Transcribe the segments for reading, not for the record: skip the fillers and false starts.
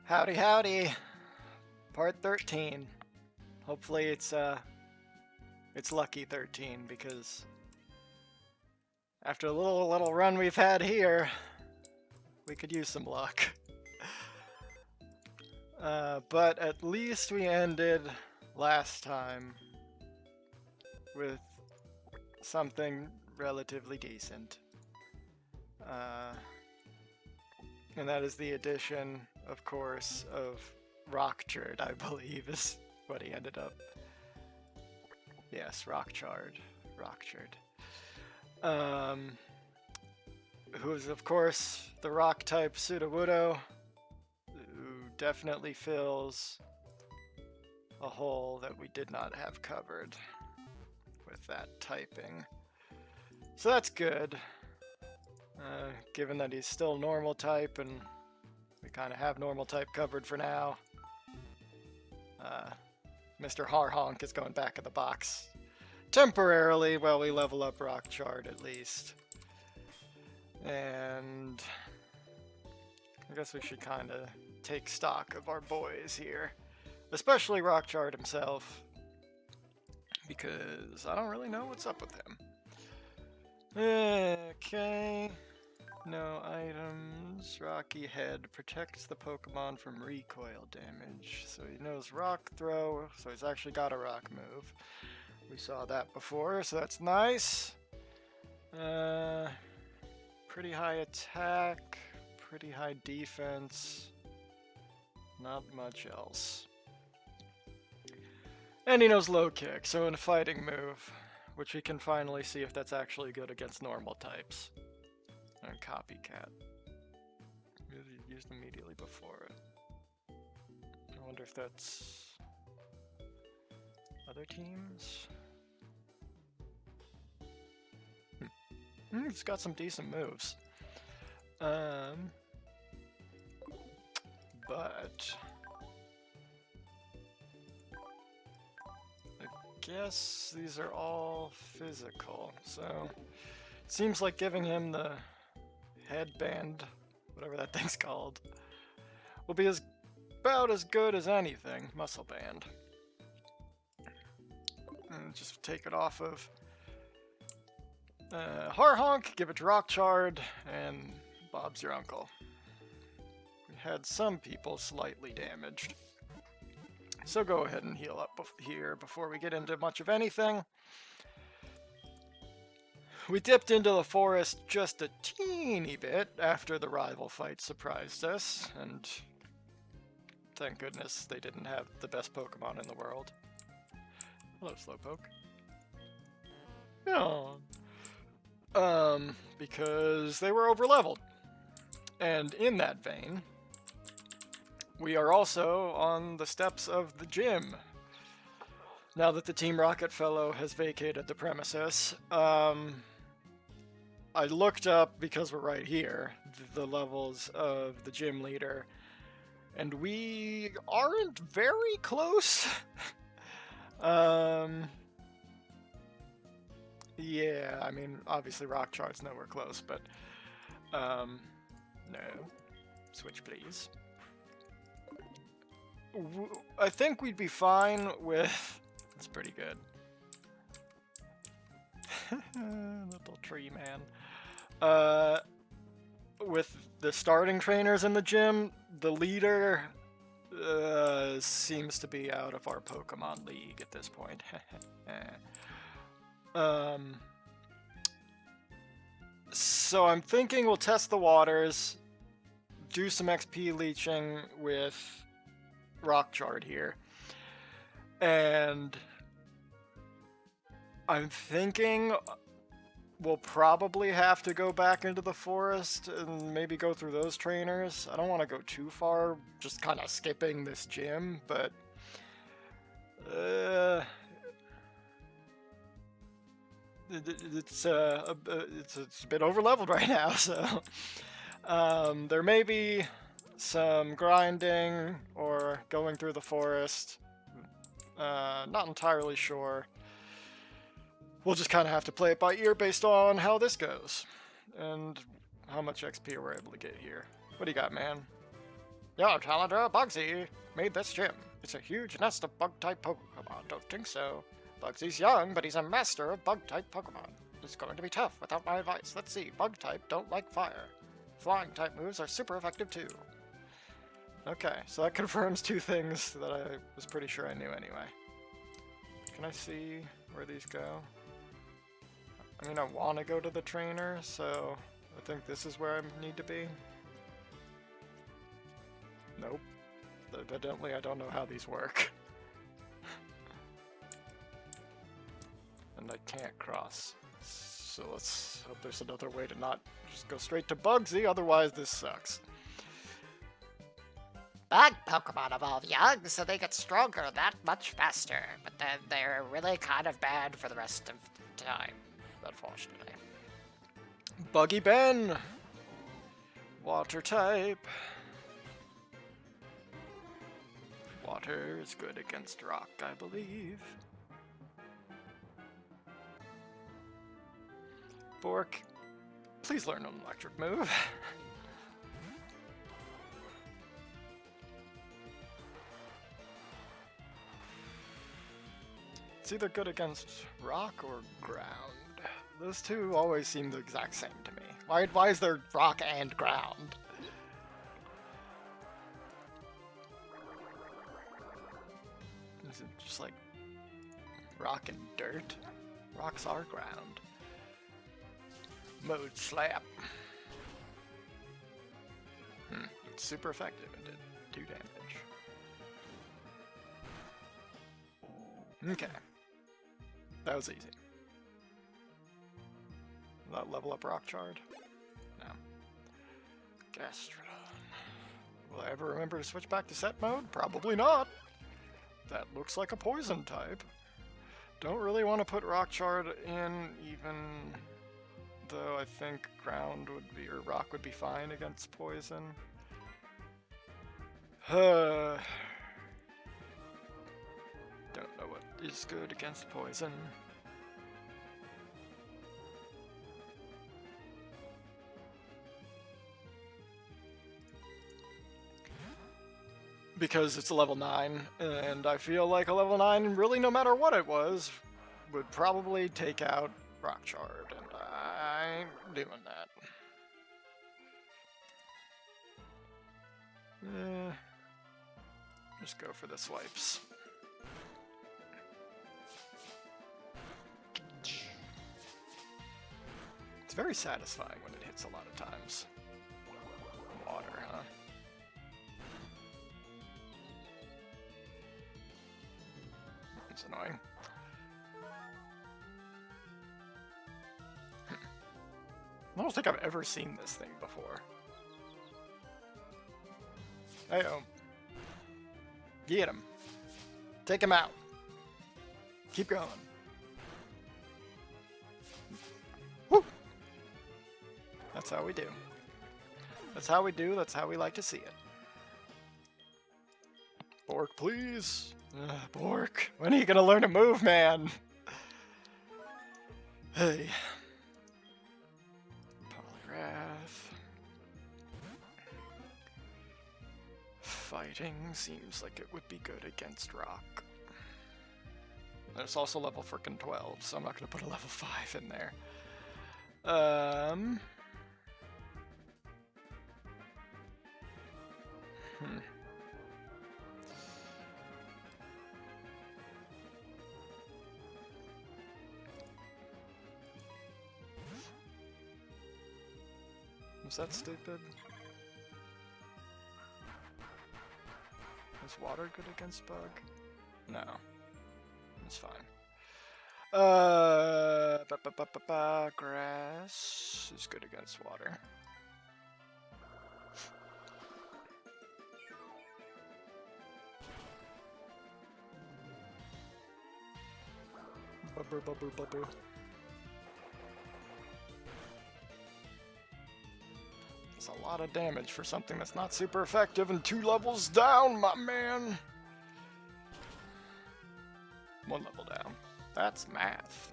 Howdy, howdy. Part 13. Hopefully it's lucky 13 because after the little run we've had here, we could use some luck. But at least we ended last time with something relatively decent. And that is the addition, of course, of Rockchard, I believe, is what he ended up. Yes, Rockchard. Who's, of course, the rock-type Sudowoodo, who definitely fills a hole that we did not have covered with that typing. So that's good. Given that he's still normal type and we kind of have normal type covered for now, Mr. Harhonk is going back in the box temporarily while we level up Rockchard at least. And I guess we should kind of take stock of our boys here, especially Rockchard himself, because I don't really know what's up with him. Okay. No items. Rocky Head protects the Pokemon from recoil damage. So he knows Rock Throw, so he's actually got a rock move. We saw that before, so that's nice. Pretty high attack, pretty high defense. Not much else. And he knows Low Kick, so in a fighting move, which we can finally see if that's actually good against normal types. And Copycat. Used immediately before it. I wonder if that's other teams? It's got some decent moves. But I guess these are all physical, so it seems like giving him the headband, whatever that thing's called, will be about as good as anything. Muscle band. And just take it off of Harhonk, give it to Rockchard, and Bob's your uncle. We had some people slightly damaged. So go ahead and heal up here before we get into much of anything. We dipped into the forest just a teeny bit after the rival fight surprised us, and thank goodness they didn't have the best Pokemon in the world. Hello, Slowpoke. No. Because they were overleveled. And in that vein, we are also on the steps of the gym. Now that the Team Rocket fellow has vacated the premises, I looked up, because we're right here, the levels of the gym leader, and we aren't very close. Yeah, I mean, obviously Rockchard's nowhere close, but, no. Switch, please. I think we'd be fine with... That's pretty good. Little tree man. With the starting trainers in the gym, the leader seems to be out of our Pokemon League at this point. So I'm thinking we'll test the waters, do some XP leeching with Rockchard here, and I'm thinking we'll probably have to go back into the forest and maybe go through those trainers. I don't want to go too far, just kind of skipping this gym, but it's a bit overleveled right now, so there may be some grinding or going through the forest. Not entirely sure. We'll just kind of have to play it by ear based on how this goes and how much XP we're able to get here. What do you got, man? Your challenger, Bugsy, made this gym. It's a huge nest of bug-type Pokemon. Don't think so. Bugsy's young, but he's a master of bug-type Pokemon. It's going to be tough without my advice. Let's see. Bug-type don't like fire. Flying-type moves are super effective too. Okay, so that confirms two things that I was pretty sure I knew anyway. Can I see where these go? I mean, I want to go to the trainer, so I think this is where I need to be. Nope. Evidently, I don't know how these work. And I can't cross. So let's hope there's another way to not just go straight to Bugsy, otherwise this sucks. Bug Pokemon evolve young, so they get stronger that much faster, but then they're really kind of bad for the rest of the time, unfortunately. Buggy Ben! Water type. Water is good against rock, I believe. Bork, please learn an electric move. It's either good against rock or ground. Those two always seem the exact same to me. Why is there rock and ground? Is it just like rock and dirt? Rocks are ground. Mode slap. It's super effective and did 2 damage. Okay. That was easy. Will that level up Rock Chard? No. Gastrodon. Will I ever remember to switch back to set mode? Probably not. That looks like a poison type. Don't really want to put Rock Chard in, even though I think ground would be, or rock would be fine against poison. Don't know what is good against poison. Because it's a level 9, and I feel like a level 9, really no matter what it was, would probably take out Rock Chard, and I ain't doing that. Just go for the swipes. It's very satisfying when it hits a lot of times. Water, huh? That's annoying. I don't think I've ever seen this thing before. Hey-oh. Get him. Take him out. Keep going. Woo! That's how we do. That's how we do. That's how we like to see it. Bork, please. Bork, when are you gonna learn to move, man? Hey. Polyrath. Fighting seems like it would be good against rock. There's also level frickin' 12, so I'm not gonna put a level 5 in there. Was that stupid? Is water good against bug? No. It's fine. Grass is good against water. Bubber, bubber, bubber. That's a lot of damage for something that's not super effective and 2 levels down, my man. 1 level down. That's math.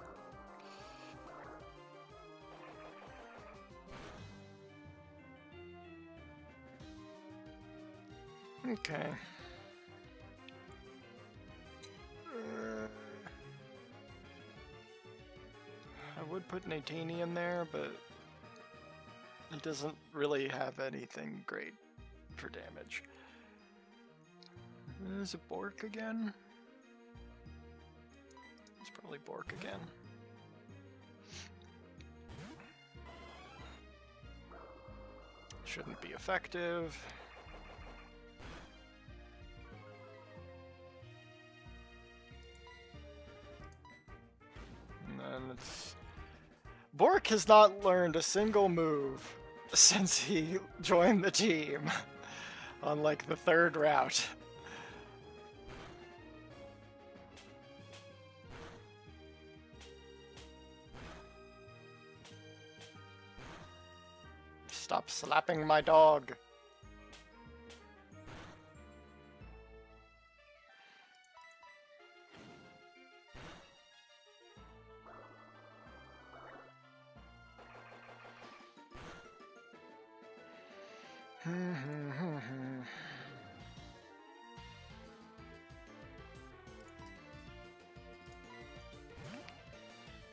Okay. I would put Natini in there, but it doesn't really have anything great for damage. Is it Bork again? It's probably Bork again. Shouldn't be effective. And then it's... Bork has not learned a single move since he joined the team on like the third route. Stop slapping my dog.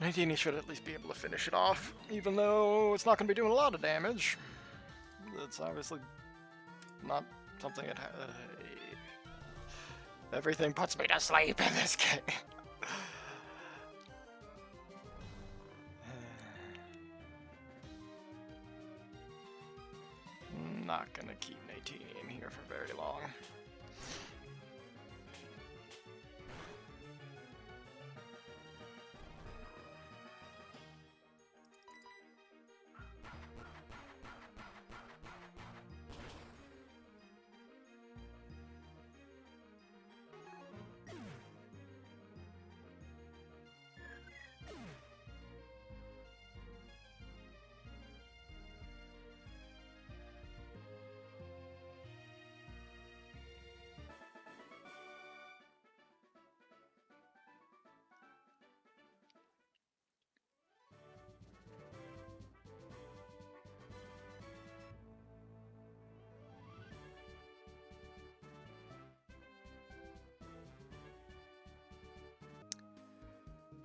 Natini should at least be able to finish it off, even though it's not going to be doing a lot of damage. It's obviously not something it everything puts me to sleep in this game. Not going to keep Natini in here for very long.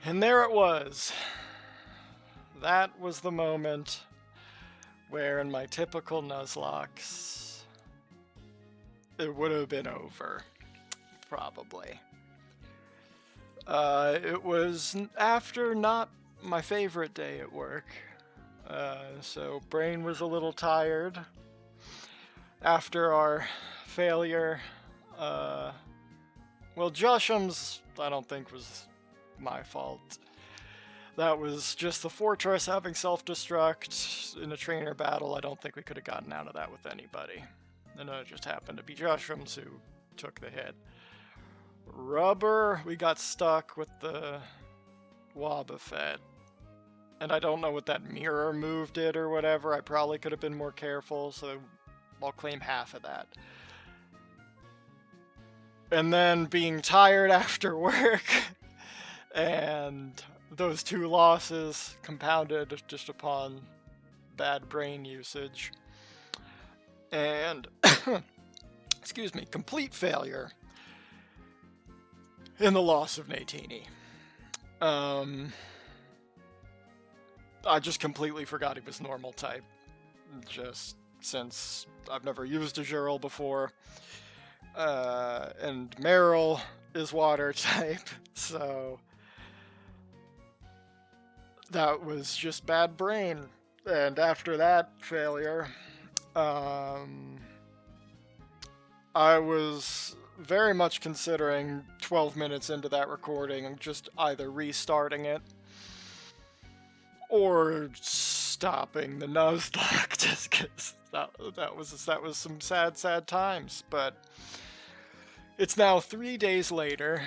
And there it was. That was the moment where, in my typical Nuzlocke, it would have been over. Probably. It was after not my favorite day at work. So brain was a little tired after our failure. Well, Josham's I don't think was my fault. That was just the fortress having self-destruct in a trainer battle. I don't think we could have gotten out of that with anybody. And it just happened to be Josham's who took the hit. Rubber, we got stuck with the Wobbuffet. And I don't know what that mirror move did or whatever. I probably could have been more careful, so I'll claim half of that. And then being tired after work, and those two losses compounded just upon bad brain usage. And, excuse me, complete failure in the loss of Natini. I just completely forgot he was normal type, just since I've never used a Jurel before. And Meryl is water type, so that was just bad brain. And after that failure, I was very much considering 12 minutes into that recording just either restarting it or stopping the Nuzlocke, just because that was some sad times. But it's now 3 days later,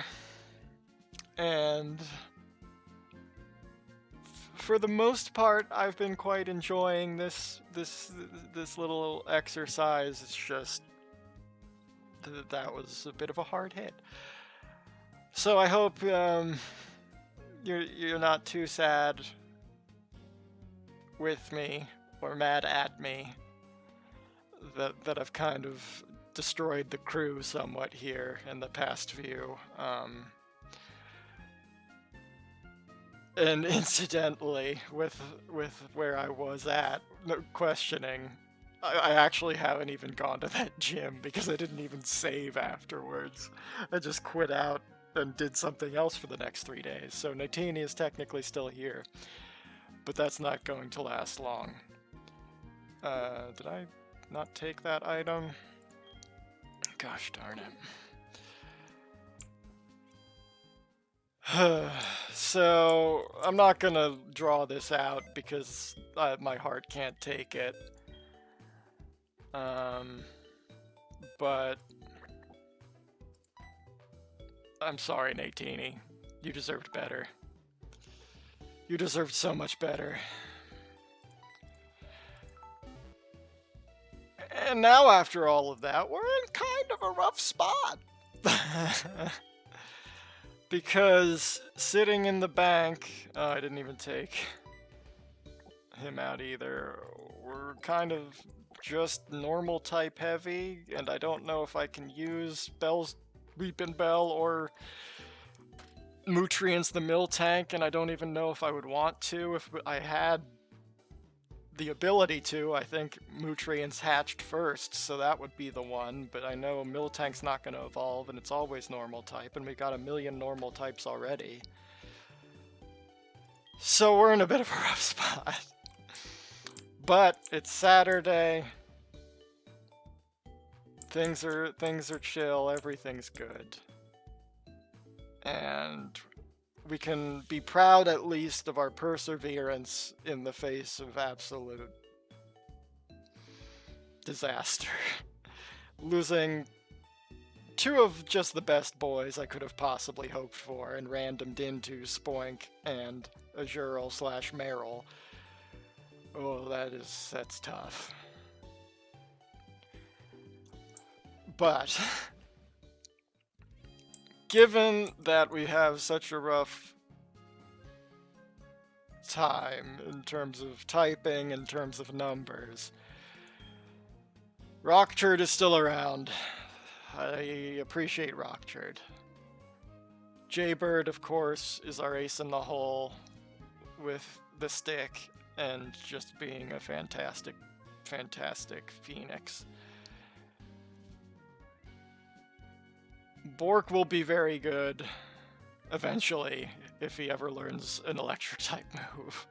and for the most part, I've been quite enjoying this little exercise. It's just that was a bit of a hard hit. So I hope you're not too sad with me or mad at me that I've kind of destroyed the crew somewhat here in the past few. And incidentally, with where I was at, questioning, I actually haven't even gone to that gym because I didn't even save afterwards. I just quit out and did something else for the next 3 days. So Natini is technically still here, but that's not going to last long. Did I not take that item? Gosh darn it. So, I'm not gonna draw this out because my heart can't take it. But I'm sorry, Natini. You deserved better. You deserved so much better. And now, after all of that, we're in kind of a rough spot. Because sitting in the bank, I didn't even take him out either. We're kind of just normal type heavy, and I don't know if I can use Bell's Weepin' Bell or Nutrients the Mill Tank, and I don't even know if I would want to. If I had the ability to, I think Nutrients hatched first, so that would be the one, but I know Miltank's not going to evolve, and it's always normal type, and we got a million normal types already. So we're in a bit of a rough spot. But it's Saturday. Things are chill, everything's good. And we can be proud at least of our perseverance in the face of absolute disaster. Losing two of just the best boys I could have possibly hoped for, and randomed into Spoink and Azuriel / Meryl. Oh, that's tough. But given that we have such a rough time in terms of typing, in terms of numbers, Rockturd is still around. I appreciate Rockturd. Jaybird, of course, is our ace in the hole with the stick and just being a fantastic, fantastic phoenix. Bork will be very good eventually if he ever learns an electric type move.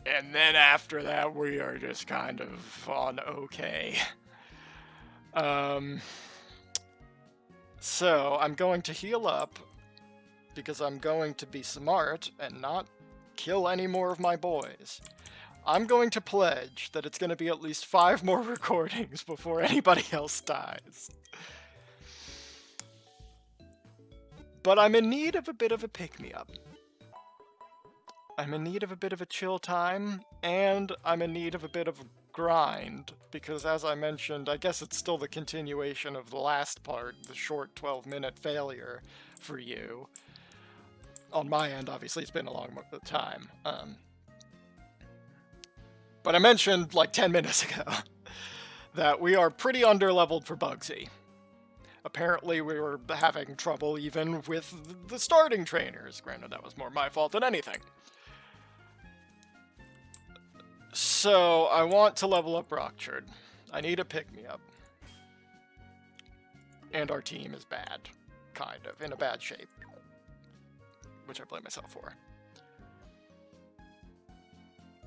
And then after that, we are just kind of on okay. So I'm going to heal up because I'm going to be smart and not kill any more of my boys. I'm going to pledge that it's going to be at least 5 more recordings before anybody else dies. But I'm in need of a bit of a pick-me-up. I'm in need of a bit of a chill time, and I'm in need of a bit of a grind, because as I mentioned, I guess it's still the continuation of the last part, the short 12-minute failure for you. On my end, obviously, it's been a long time. But I mentioned, like 10 minutes ago, that we are pretty underleveled for Bugsy. Apparently, we were having trouble even with the starting trainers. Granted, that was more my fault than anything. So, I want to level up Rockturd. I need a pick-me-up. And our team is bad. Kind of. In a bad shape. Which I blame myself for.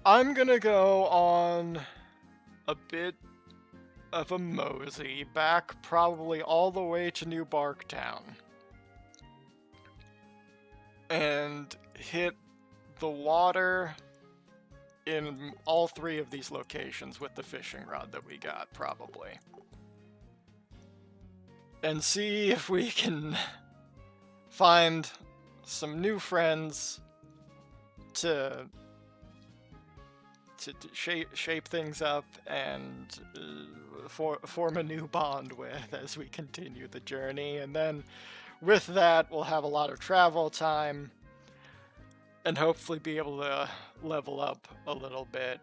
I'm gonna go on a bit of a mosey back probably all the way to New Barktown. And hit the water in all 3 of these locations with the fishing rod that we got, probably. And see if we can find some new friends to shape things up and form a new bond with as we continue the journey. And then with that, we'll have a lot of travel time and hopefully be able to level up a little bit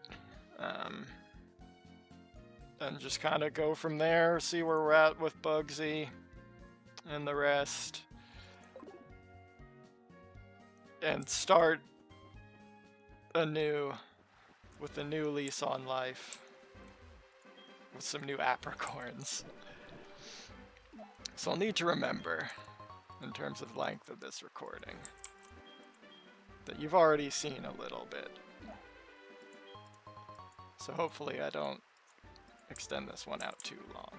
and just kind of go from there, see where we're at with Bugsy and the rest, and start anew with a new lease on life with some new apricorns. So I'll need to remember, in terms of length of this recording, that you've already seen a little bit. So hopefully I don't extend this one out too long.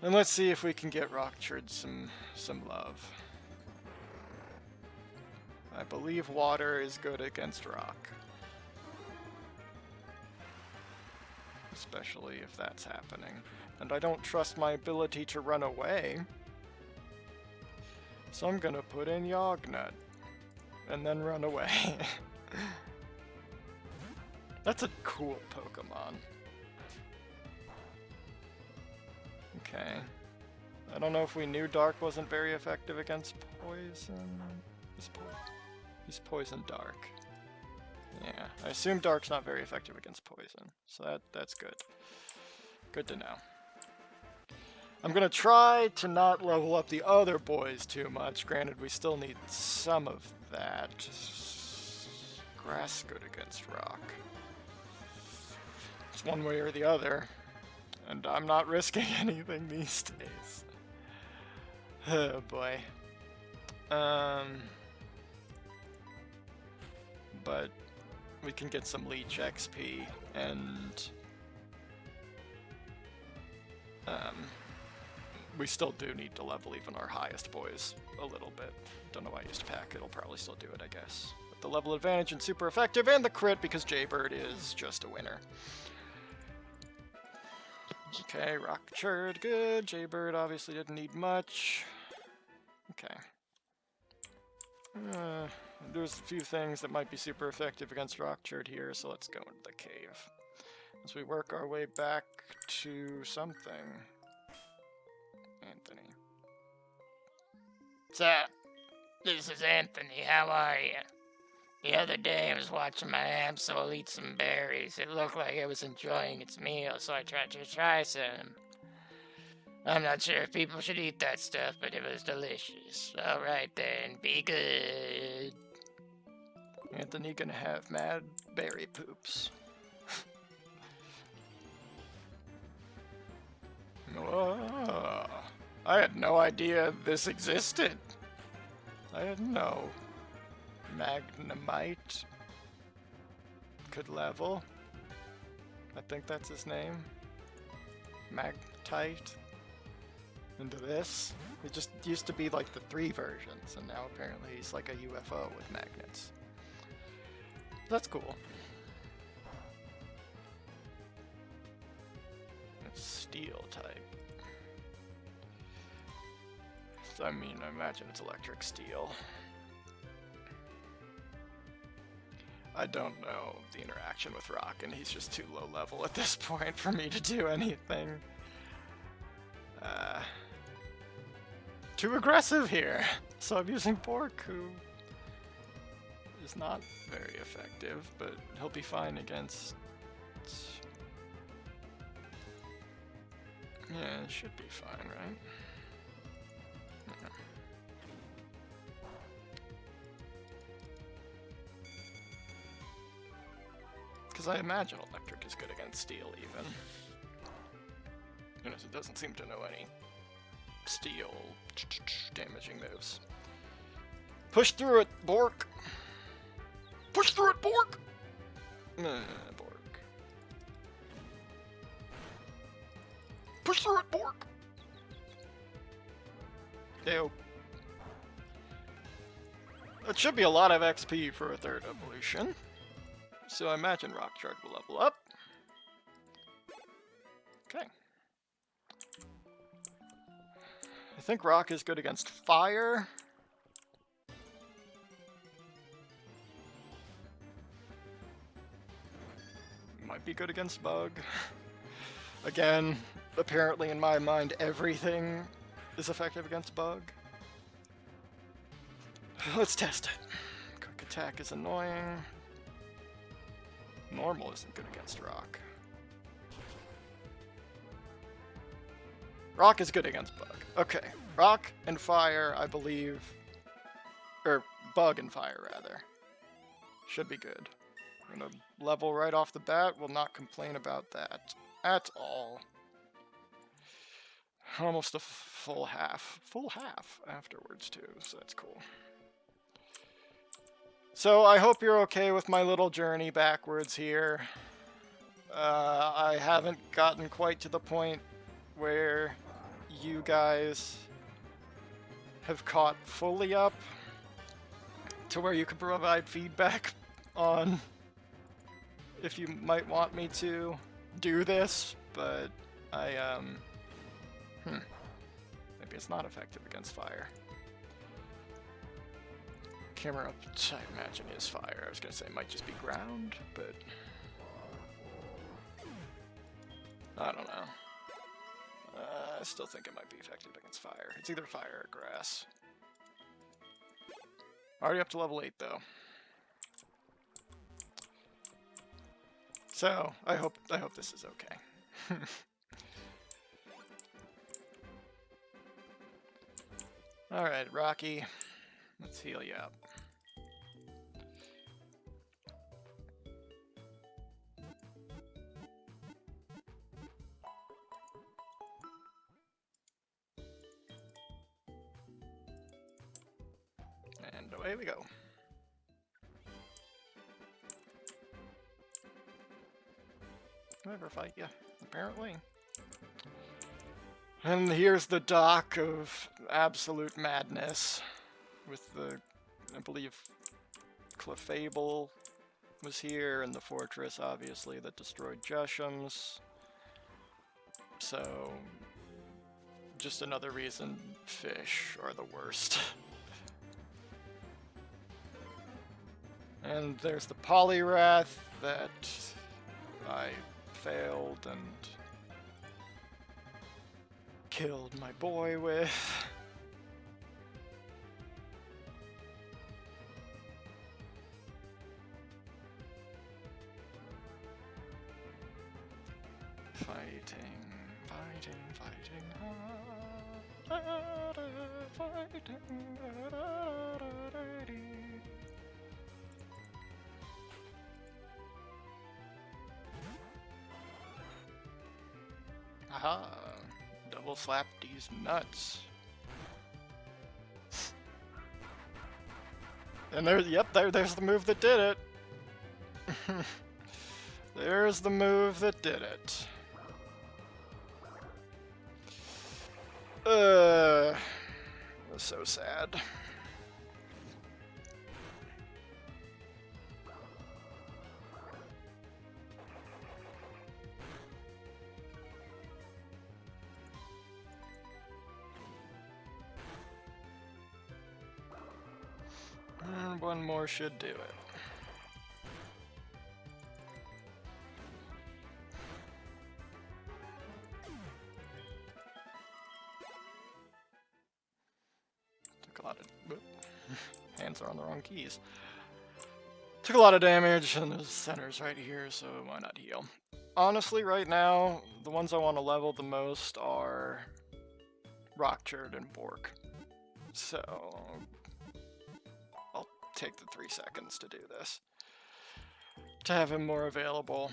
And let's see if we can get Rockchard some love. I believe water is good against rock. Especially if that's happening. And I don't trust my ability to run away. So I'm gonna put in Yognut. And then run away. That's a cool Pokemon. Okay. I don't know if we knew Dark wasn't very effective against poison. He's Poison Dark. Yeah, I assume Dark's not very effective against poison, so that's good. Good to know. I'm gonna try to not level up the other boys too much. Granted, we still need some of that. Grass good against rock. It's one way or the other, and I'm not risking anything these days. Oh boy. But we can get some Leech XP, and we still do need to level even our highest boys a little bit. Don't know why I used Pack, it'll probably still do it, I guess. But the level advantage and super effective, and the crit because Jaybird is just a winner. Okay, Rockchard, good. Jaybird obviously didn't need much. Okay. There's a few things that might be super effective against Rockchard here, so let's go into the cave. As we work our way back to something. Anthony. So, this is Anthony. How are you? The other day I was watching my Absol eat some berries. It looked like it was enjoying its meal, so I tried to try some. I'm not sure if people should eat that stuff, but it was delicious. Alright then, be good. Anthony gonna have mad berry poops. Whoa. I had no idea this existed. I didn't know. Magnemite could level. I think that's his name. Magtite. Into this. It just used to be like the 3 versions, and now apparently he's like a UFO with magnets. That's cool. It's steel type. I mean, I imagine it's electric steel. I don't know the interaction with rock, and he's just too low level at this point for me to do anything. Too aggressive here. So I'm using Bork, who is not very effective, but he'll be fine against... Yeah, it should be fine, right? Yeah. Because I imagine electric is good against steel, even. Notice it doesn't seem to know any steel damaging moves. Push through it, Bork! Push through it, Bork! Bork. Push through it, Bork! Ew. That should be a lot of XP for a 3rd evolution. So I imagine Rockchard will level up. Okay. I think Rock is good against fire. Might be good against bug. Again, apparently in my mind everything is effective against bug. Let's test it. Quick attack is annoying. Normal isn't good against rock. Rock is good against bug. Okay. Rock and fire, I believe. Or bug and fire, rather. Should be good. I'm gonna level right off the bat. Will not complain about that at all. Almost a full half. Full half afterwards, too, so that's cool. So I hope you're okay with my little journey backwards here. I haven't gotten quite to the point where you guys have caught fully up to where you can provide feedback on if you might want me to do this, but maybe it's not effective against fire. Camera up, I imagine, is fire. I was gonna say it might just be ground, but I don't know. I still think it might be effective against fire. It's either fire or grass. Already up to level 8 though. So I hope this is okay. Alright, Rocky. Let's heal you up. And away we go. I'll never fight you, apparently. And here's the dock of absolute madness. With the, I believe, Clefable was here, and the fortress, obviously, that destroyed Jesham's. So, just another reason fish are the worst. And there's the Polyrath that I failed and killed my boy with. Aha! Double slap these nuts. And there's the move that did it. There's the move that did it. It was so sad. One more should do it. Took a lot of... Hands are on the wrong keys. Took a lot of damage, and the center's right here, so why not heal? Honestly, right now, the ones I want to level the most are Rockchurd and Bork. So I'll take the 3 seconds to do this. To have him more available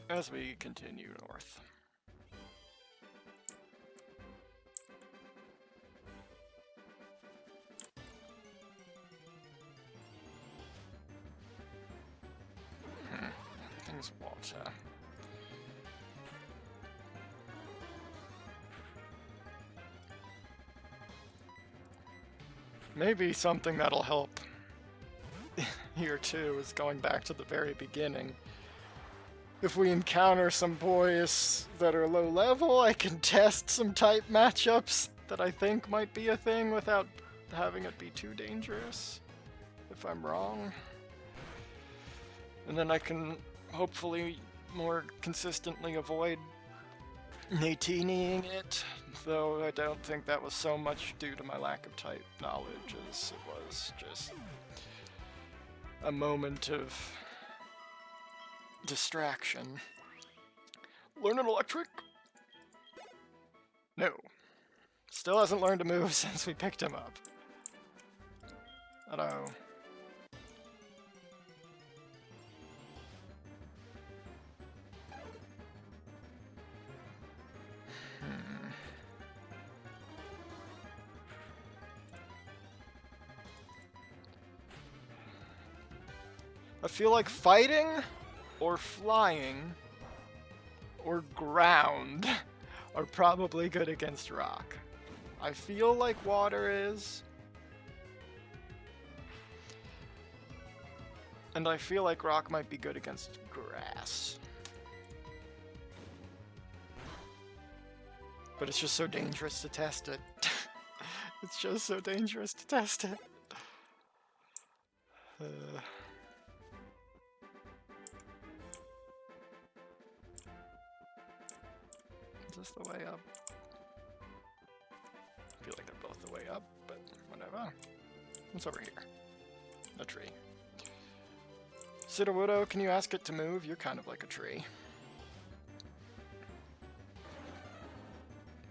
as we continue north. Everything's water. Maybe something that'll help here too is going back to the very beginning. If we encounter some boys that are low level, I can test some type matchups that I think might be a thing without having it be too dangerous, if I'm wrong. And then I can hopefully more consistently avoid Natiniing it, though I don't think that was so much due to my lack of type knowledge as it was just a moment of distraction. Learn an electric? No. Still hasn't learned to move since we picked him up. Uh-oh. I feel like fighting, or flying, or ground are probably good against rock. I feel like water is. And I feel like rock might be good against grass. But it's just so dangerous to test it. It's just so dangerous to test it. Is this the way up? I feel like they're both the way up, but whatever. What's over here? A tree. Sudowoodo, can you ask it to move? You're kind of like a tree.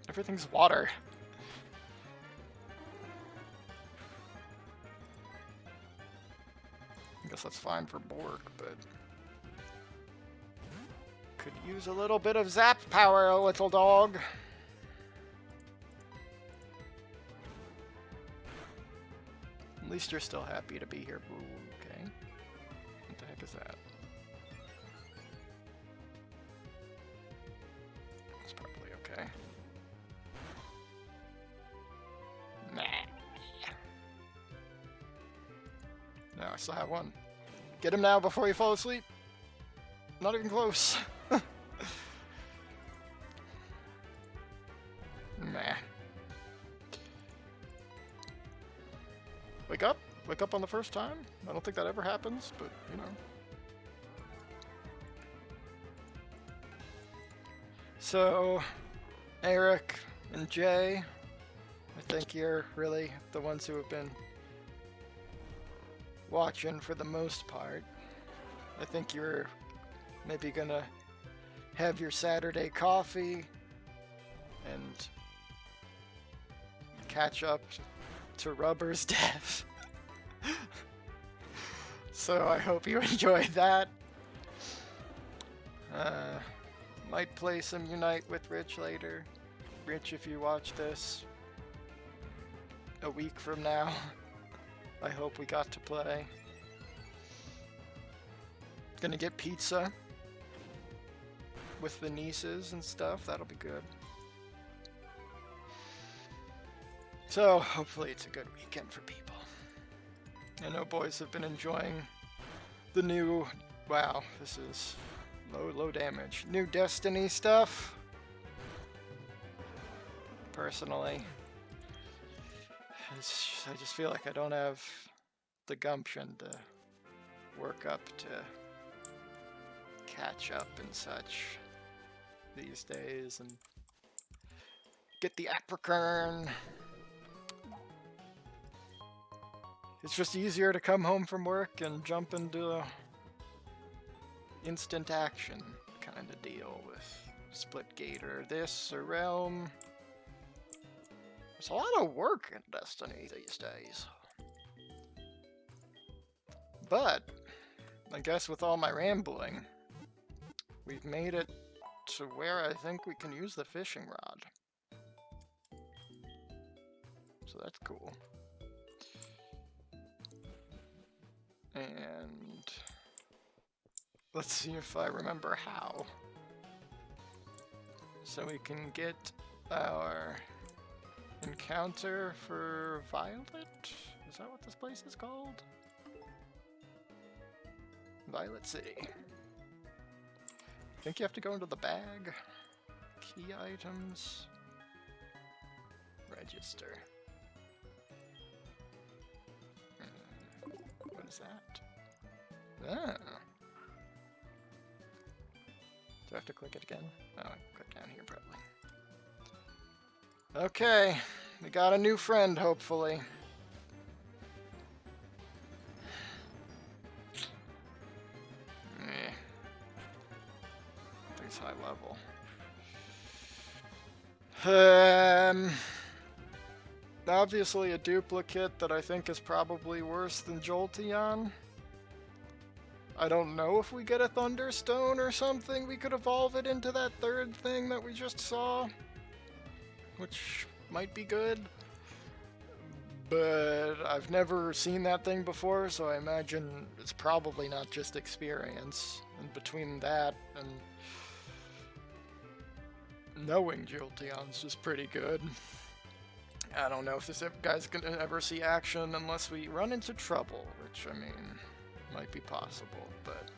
Everything's water. I guess that's fine for Borg, but could use a little bit of zap power, little dog. At least you're still happy to be here. Ooh, okay. What the heck is that? It's probably okay. Nah. No, I still have one. Get him now before you fall asleep. Not even close. Meh. Wake up? Wake up on the first time? I don't think that ever happens, but you know. So, Eric and Jay, I think you're really the ones who have been watching for the most part. I think you're maybe gonna have your Saturday coffee and catch up to Rubber's death. So I hope you enjoyed that. Might play some Unite with Rich later. Rich, if you watch this a week from now, I hope we got to play. Gonna get pizza with the nieces and stuff. That'll be good. So hopefully it's a good weekend for people. I know boys have been enjoying the new, wow, this is low damage, new Destiny stuff. Personally, I just feel like I don't have the gumption to work up to catch up and such these days and get the apricot. It's just easier to come home from work and jump into instant action kind of deal with Splitgate or this or Realm. There's a lot of work in Destiny these days. But I guess with all my rambling, we've made it to where I think we can use the fishing rod. So that's cool. And let's see if I remember how. So we can get our encounter for Violet? Is that what this place is called? Violet City. I think you have to go into the bag. Key items. Register. What is that? Ah. Do I have to click it again? Oh, I click down here probably. Okay, we got a new friend, hopefully. He's high level. Um, obviously a duplicate that I think is probably worse than Jolteon. I don't know if we get a Thunderstone or something, we could evolve it into that third thing that we just saw, which might be good. But I've never seen that thing before, so I imagine it's probably not just experience. And between that and knowing Jolteon's just pretty good. I don't know if this guy's gonna ever see action unless we run into trouble, which, I mean, might be possible, but...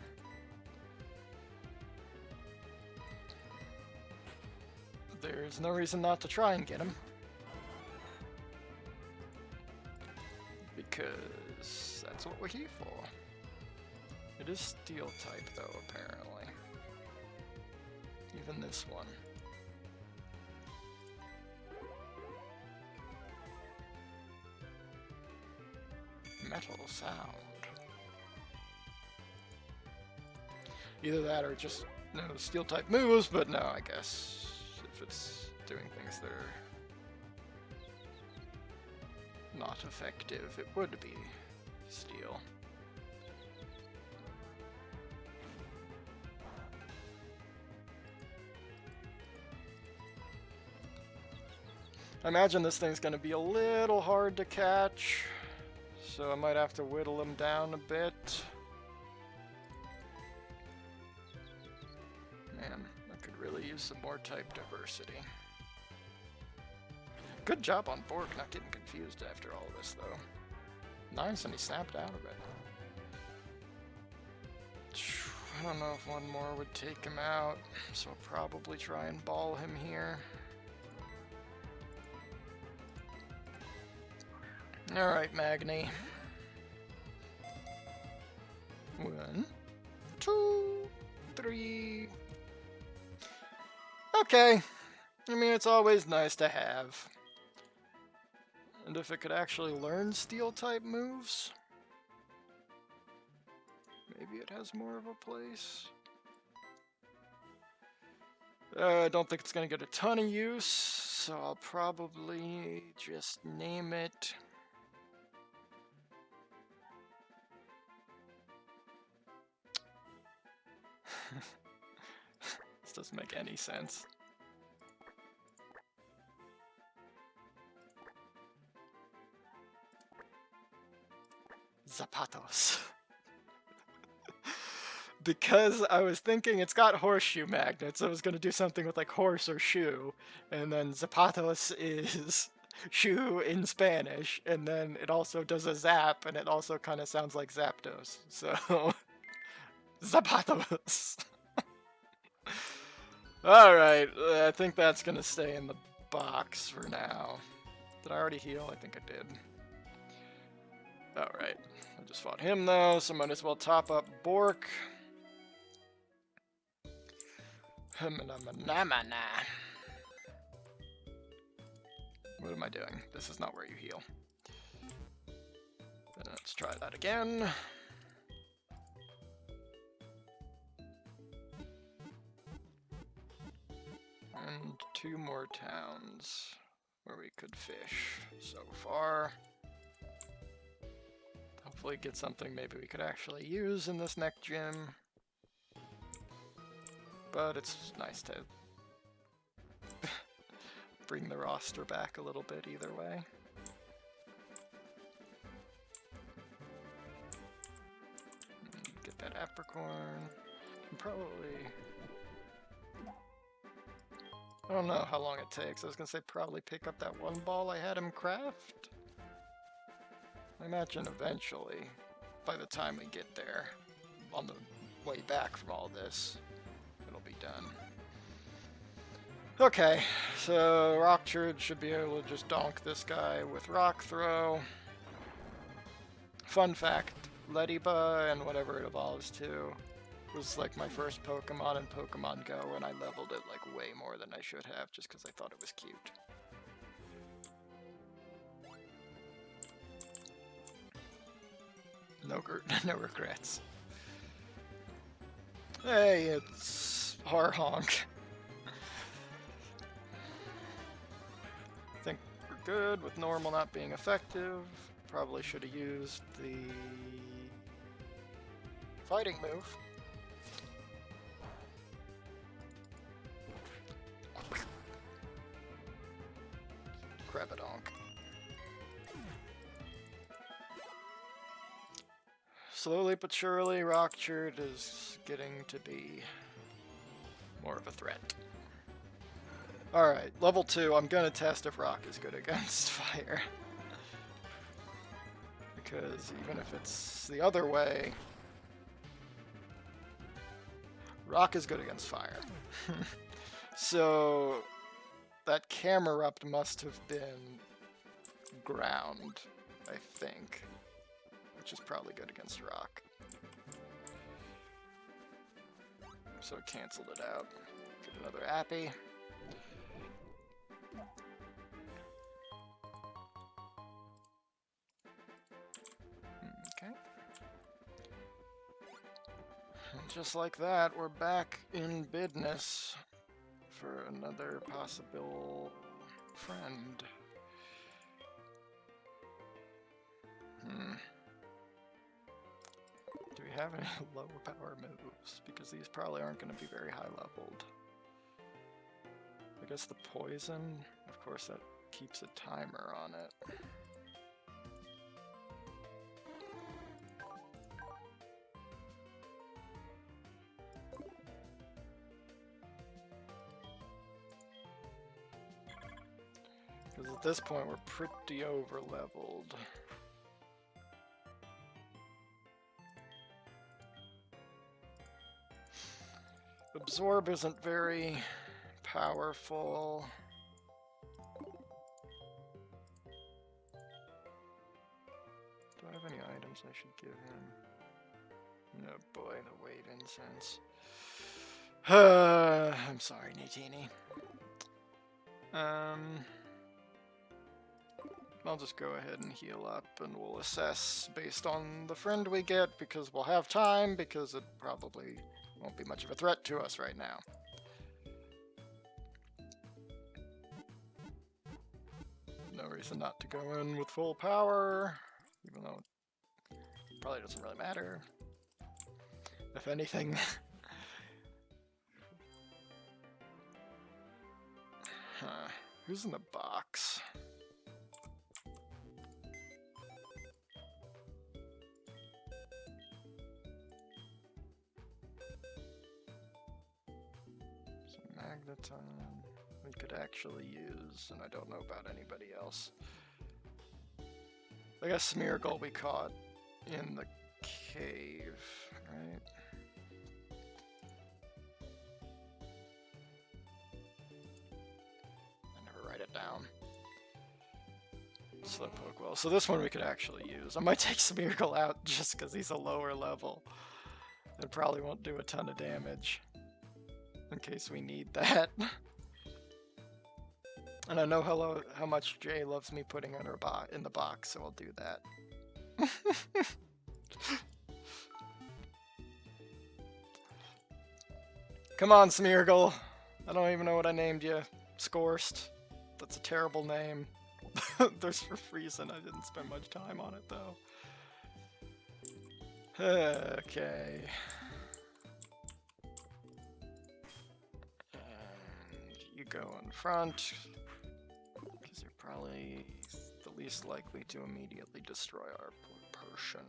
there's no reason not to try and get him. Because that's what we're here for. It is steel type, though, apparently. Even this one. Metal sound. Either that or just no steel type moves, but no, I guess if it's doing things that are not effective, it would be steel. I imagine this thing's going to be a little hard to catch, so I might have to whittle him down a bit. Man, I could really use some more type diversity. Good job on Bork not getting confused after all this, though. Nice, and he snapped out of it. I don't know if one more would take him out, so I'll probably try and ball him here. Alright, Magni. 1, 2, 3. Okay. I mean, it's always nice to have. And if it could actually learn steel-type moves, maybe it has more of a place. I don't think it's going to get a ton of use, so I'll probably just name it... This doesn't make any sense. Zapatos. Because I was thinking it's got horseshoe magnets, I was going to do something with like horse or shoe, and then zapatos is shoe in Spanish, and then it also does a zap, and it also kind of sounds like Zapdos, so zapatos. Alright, I think that's going to stay in the box for now. Did I already heal? I think I did. Alright, I just fought him though, so might as well top up Bork. What am I doing? This is not where you heal. Let's try that again. And 2 more towns where we could fish so far. Hopefully get something maybe we could actually use in this next gym. But it's nice to bring the roster back a little bit either way. Get that apricorn. Can probably... I don't know how long it takes. I was gonna say probably pick up that one ball I had him craft. I imagine eventually, by the time we get there, on the way back from all this, it'll be done. Okay, so Rockchurch should be able to just donk this guy with Rock Throw. Fun fact, Lediba and whatever it evolves to was like my first Pokemon in Pokemon Go, and I leveled it like way more than I should have just because I thought it was cute. No regrets. Hey, it's Harhonk. good with normal not being effective. Probably should have used the fighting move. Crabadonk. Slowly but surely, Rockchard is getting to be more of a threat. Alright, level 2, I'm gonna test if Rock is good against fire. Because even if it's the other way, Rock is good against fire. So that Camerupt must have been ground, I think. Which is probably good against Rock. So it canceled it out. Get another Appy. Okay. And just like that, we're back in business for another possible friend. Do we have any low power moves? Because these probably aren't going to be very high leveled. I guess the poison, of course, that keeps a timer on it. Because at this point, we're pretty over leveled. Absorb isn't very powerful. Do I have any items I should give him? No, boy, the wave incense. I'm sorry, Natini. I'll just go ahead and heal up, and we'll assess based on the friend we get, because we'll have time, because it probably won't be much of a threat to us right now. No reason not to go in with full power, even though it probably doesn't really matter. If anything. Who's in the box? Magneton we could actually use, and I don't know about anybody else. I guess Smeargle we caught in the cave, right? I never write it down. Slowpoke well. So this one we could actually use. I might take Smeargle out just because he's a lower level. It probably won't do a ton of damage. In case we need that. And I know how much Jay loves me putting her in the box, so I'll do that. Come on, Smeargle. I don't even know what I named you. Scorst. That's a terrible name. There's a reason I didn't spend much time on it, though. Okay. And you go in front, because you're probably the least likely to immediately destroy our Persian.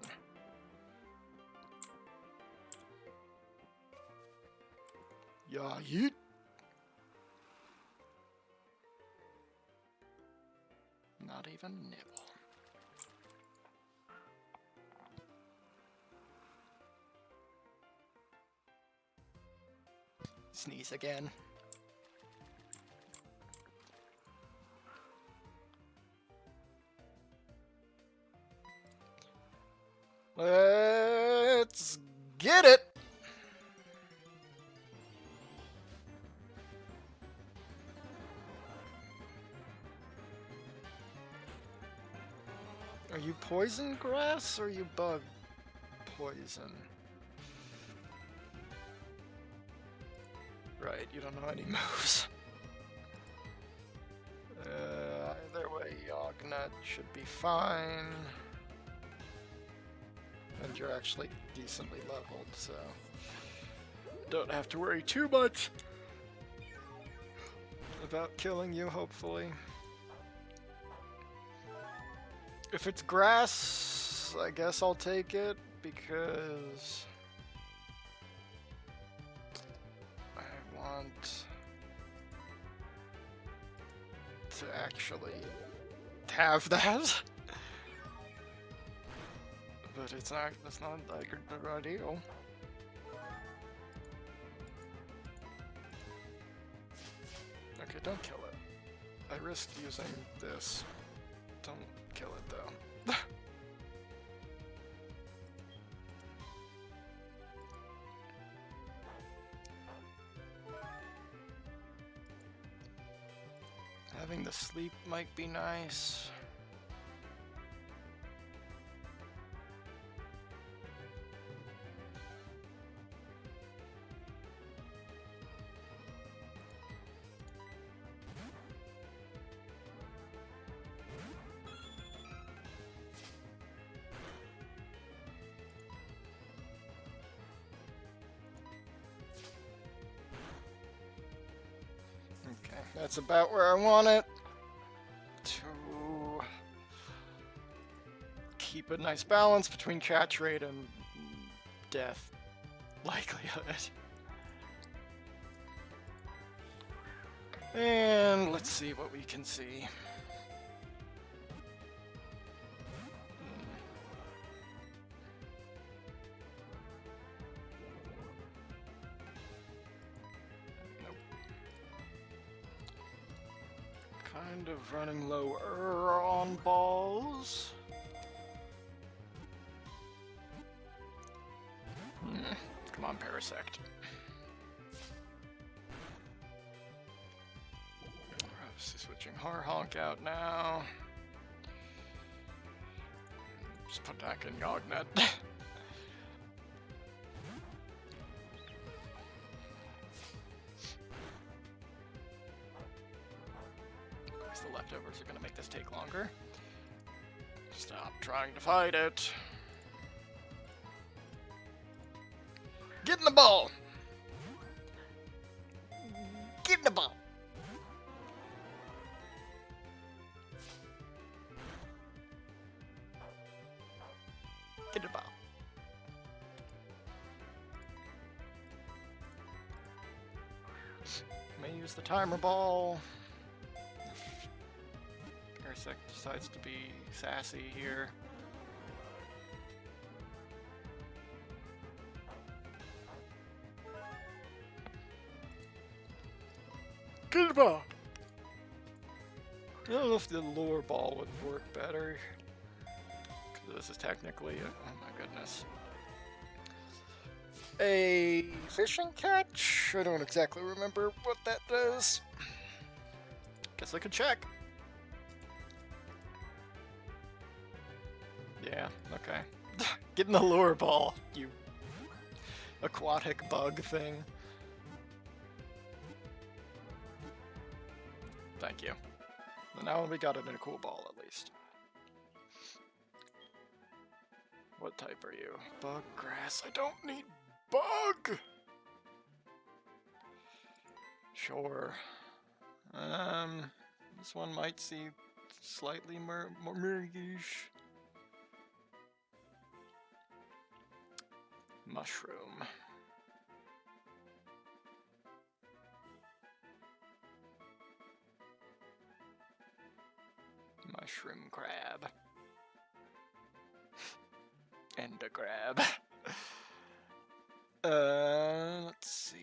Yeah, yeet. Not even nibble. Sneeze again. Let's get it! Are you poison grass or are you bug poison? Right, you don't know any moves. Either way, Gognet should be fine. And you're actually decently leveled, so don't have to worry too much about killing you, hopefully. If it's grass, I guess I'll take it, because I want to actually have that. But it's not, that's not like ideal. Okay, don't kill it. I risked using this. Don't kill it though. Having the sleep might be nice. Okay, that's about where I want it. To keep a nice balance between catch rate and death likelihood. And let's see what we can see. Nope. Kind of running low on balls. Come on, Parasect. Switching Harhonk out now. Just put back in Gognet. Because the leftovers are going to make this take longer. Stop trying to fight it. Get in the ball! Get in the ball! Get in the ball. May use the timer ball. If Parasect decides to be sassy here. Get the ball! I don't know if the lure ball would work better. Because this is technically oh my goodness. A fishing catch? I don't exactly remember what that does. Guess I could check. Yeah, okay. Get in the lure ball, you aquatic bug thing. Thank you. Well, now we got it in a cool ball, at least. What type are you? Bug, grass? I don't need bug! Sure. This one might see slightly more murkish. Mushroom. Mushroom crab. And a crab. Let's see.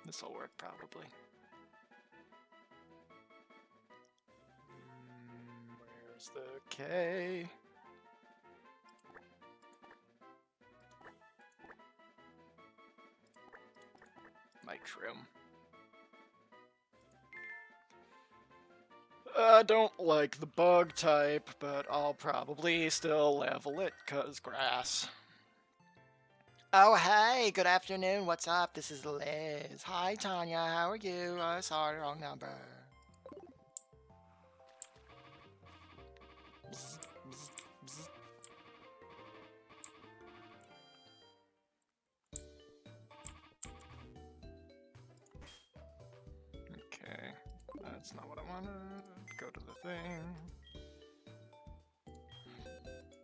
This'll work probably. Where's the K? Mike Shroom. I don't like the bug type, but I'll probably still level it, 'cause grass. Oh, hey, good afternoon. What's up? This is Liz. Hi, Tanya. How are you? Sorry, wrong number. Bzz, bzz, bzz. Okay, that's not what I wanted. Go to the thing.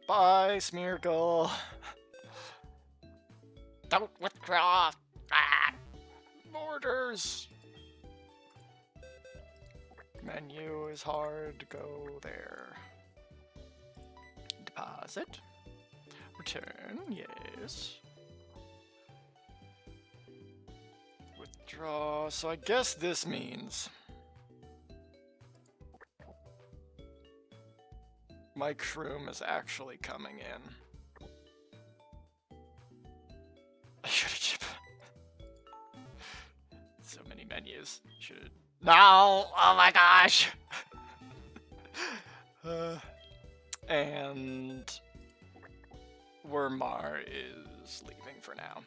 Bye, Smeargle. Don't withdraw. Ah. Borders. Menu is hard. Go there. Deposit. Return. Yes. Withdraw. So I guess this means Mike Shroom is actually coming in. I should have. So many menus. Should. No! Oh my gosh! And Wormar is leaving for now.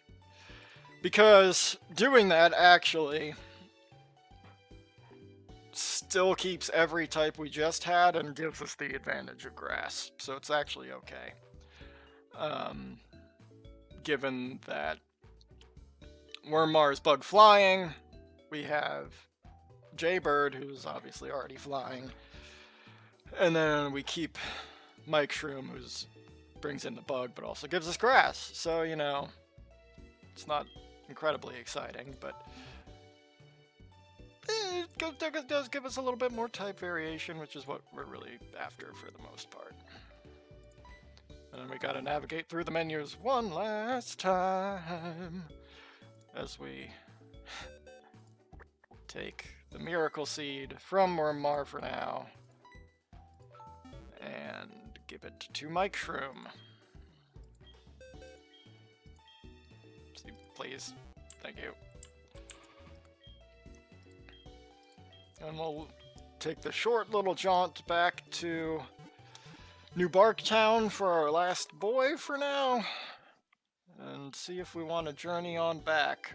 Because doing that actually still keeps every type we just had and gives us the advantage of grass. So it's actually okay. Given that Wormar is bug flying, we have Jaybird, who's obviously already flying, and then we keep Mike Shroom, who brings in the bug but also gives us grass. So, you know, it's not incredibly exciting, but it does give us a little bit more type variation, which is what we're really after for the most part. And then we gotta navigate through the menus one last time as we take the Miracle Seed from Wormar for now and give it to Mike Shroom. See, please. Thank you. And we'll take the short little jaunt back to New Barktown for our last boy for now, and see if we want to journey on back,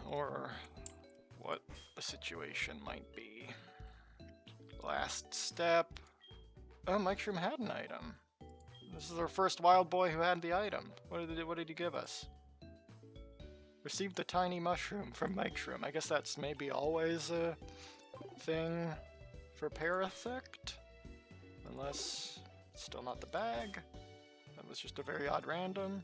or what the situation might be. Last step. Oh, Mike Shroom had an item. This is our first wild boy who had the item. What did he give us? Received the tiny mushroom from Mike Shroom. I guess that's maybe always a thing for Parasect. Unless it's still not the bag. That was just a very odd random.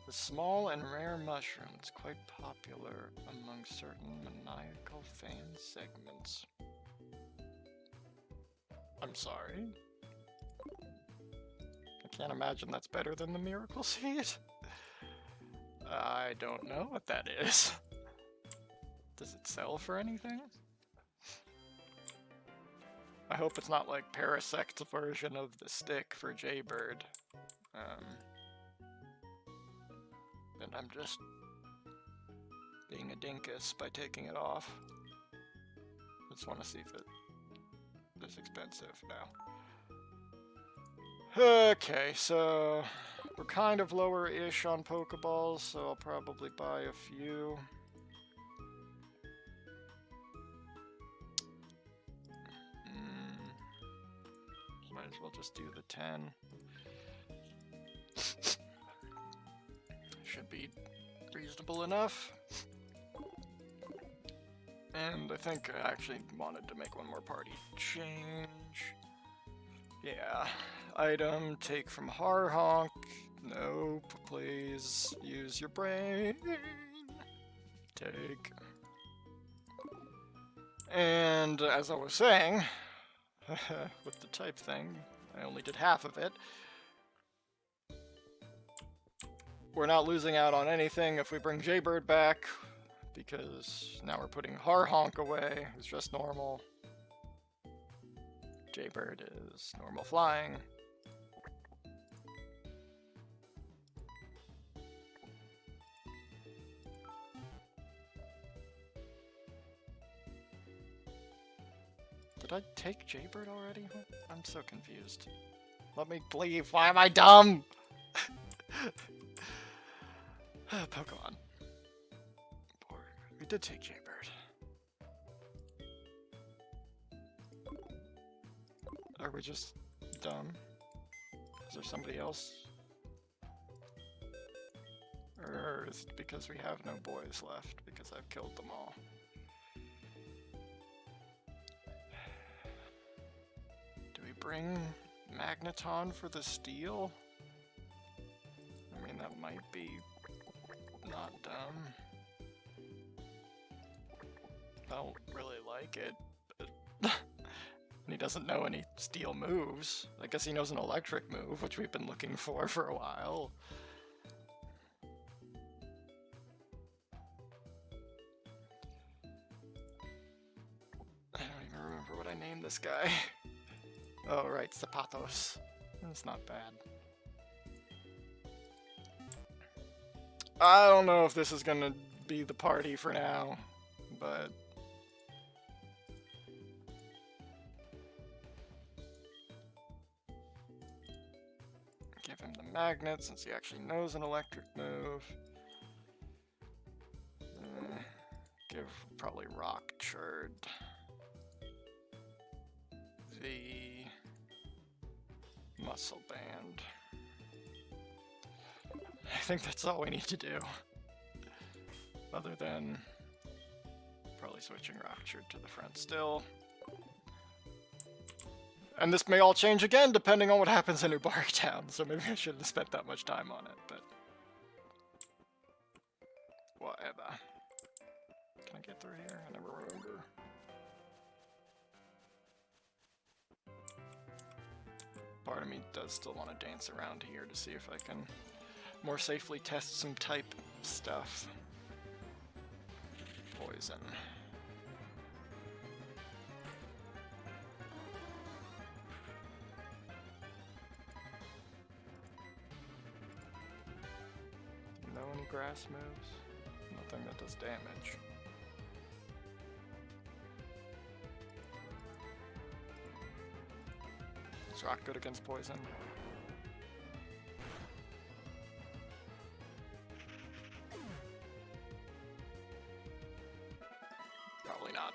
The small and rare mushroom is quite popular among certain maniacal fan segments. I'm sorry. I can't imagine that's better than the Miracle Seed. I don't know what that is. Does it sell for anything? I hope it's not like Parasect's version of the stick for Jaybird. And I'm just being a dinkus by taking it off. Just want to see if it's expensive now. Okay, so we're kind of lower-ish on Pokeballs, so I'll probably buy a few. Might as well just do the 10. Should be reasonable enough. And I think I actually wanted to make one more party change. Yeah. Item, take from Harhonk. Nope, please use your brain. Take. And as I was saying, with the type thing, I only did half of it. We're not losing out on anything if we bring Jaybird back, because now we're putting Harhonk away, who's just normal. Jaybird is normal flying. Did I take Jaybird already? I'm so confused. Let me leave. Why am I dumb? Pokemon. We did take Jaybird. Are we just dumb? Is there somebody else? Or is it because we have no boys left because I've killed them all? Do we bring Magneton for the steel? I mean, that might be not dumb. I don't really like it. But and he doesn't know any steel moves. I guess he knows an electric move, which we've been looking for a while. I don't even remember what I named this guy. Oh, right, Zapatos. That's not bad. I don't know if this is gonna be the party for now, but... give him the magnet since he actually knows an electric move. Give probably Rock Churd the Muscle Band. I think that's all we need to do. Other than probably switching Rock Churd to the front still. And this may all change again depending on what happens in New Barktown, so maybe I shouldn't have spent that much time on it, but... whatever. Can I get through here? I never remember. Part of me does still want to dance around here to see if I can more safely test some type stuff. Poison. Know any grass moves? Nothing that does damage. Is Rock good against poison? Probably not.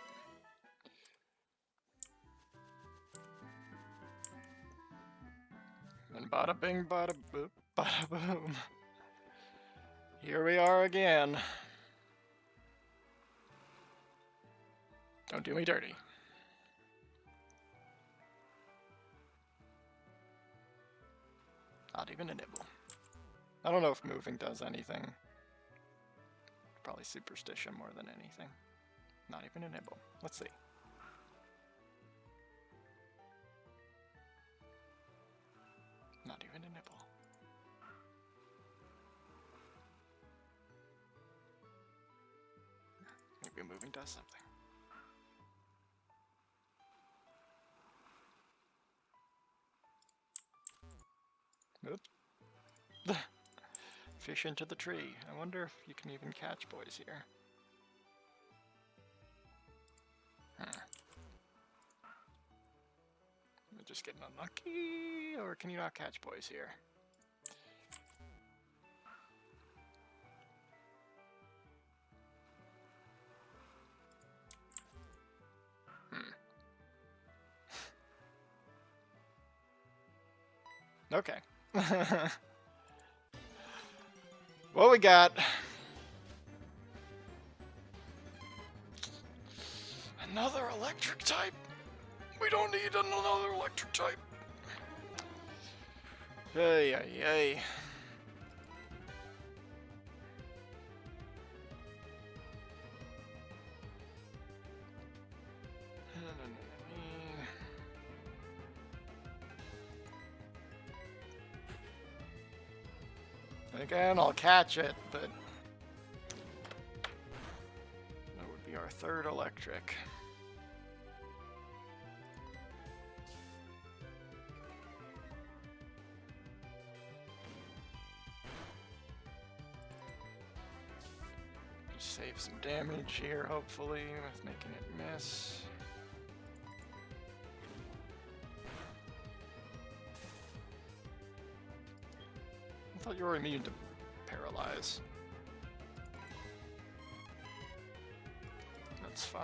And bada bing, bada boop, bada boom. Here we are again. Don't do me dirty. Not even a nibble. I don't know if moving does anything. Probably superstition more than anything. Not even a nibble. Let's see. Not even a nibble. Maybe moving does something. Oop. Fish into the tree. I wonder if you can even catch boys here. Am I just getting unlucky? Or can you not catch boys here? Okay. What we got? Another electric type? We don't need another electric type. Ay, ay, ay. Again, I'll catch it, but that would be our third electric. Just save some damage here, hopefully, with making it miss. thought you were immune to paralyze. That's fine.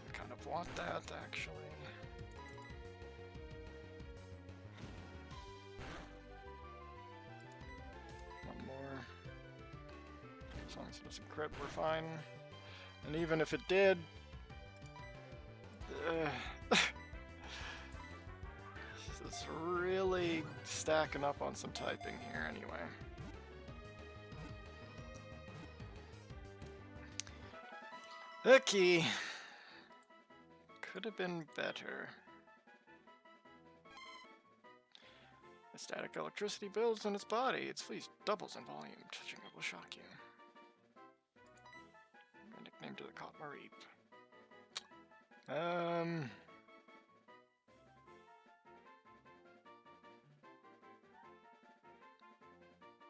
I kind of want that, actually. One more. As long as it doesn't crit, we're fine. And even if it did... It's really stacking up on some typing here anyway. The key could have been better. The static electricity builds in its body. Its fleece doubles in volume. Touching it will shock you. A nickname to the Cotmareep.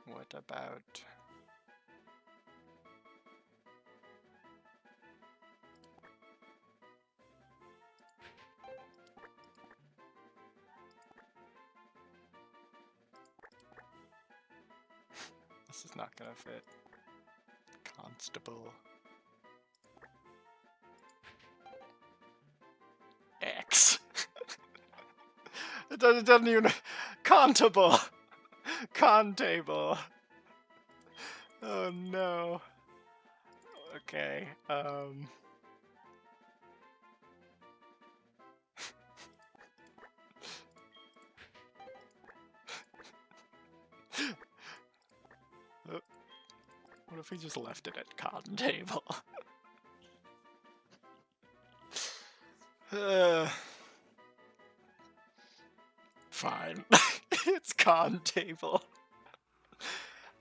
What about... This is not gonna fit. Constable. X. It doesn't even... Contable. Contable. Oh no. Okay, What if we just left it at cotton table? Fine. It's con table.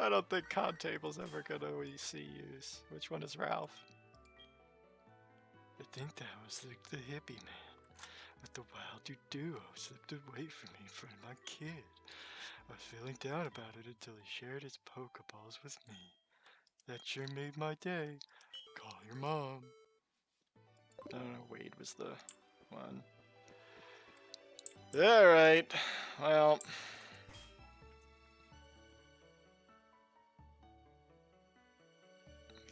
I don't think con table's ever gonna see use. Which one is Ralph? I think that was the hippie man. With the wild you-do slipped away from me in front of my kid. I was feeling down about it until he shared his Pokeballs with me. That sure made my day. Call your mom. I don't know, Wade was the one. Alright, well.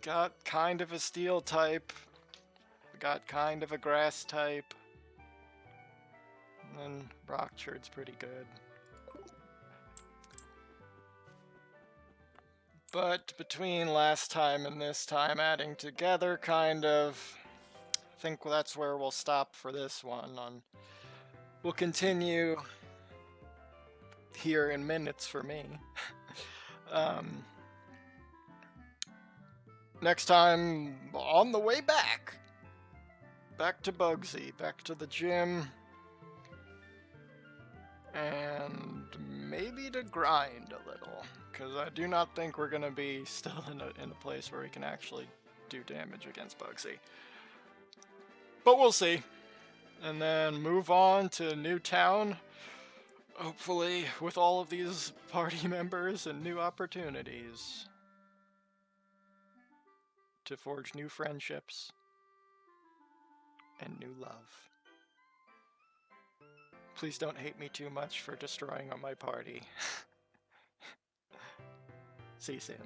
Got kind of a steel type. Got kind of a grass type. And then Rockchard's pretty good. But between last time and this time, adding together, kind of, I think that's where we'll stop for this one. We'll continue here in minutes for me. Next time, on the way back to Bugsy, back to the gym, and maybe to grind a little. Because I do not think we're going to be still in a place where we can actually do damage against Bugsy. But we'll see. And then move on to New Town. Hopefully with all of these party members and new opportunities. To forge new friendships. And new love. Please don't hate me too much for destroying my party. See you soon.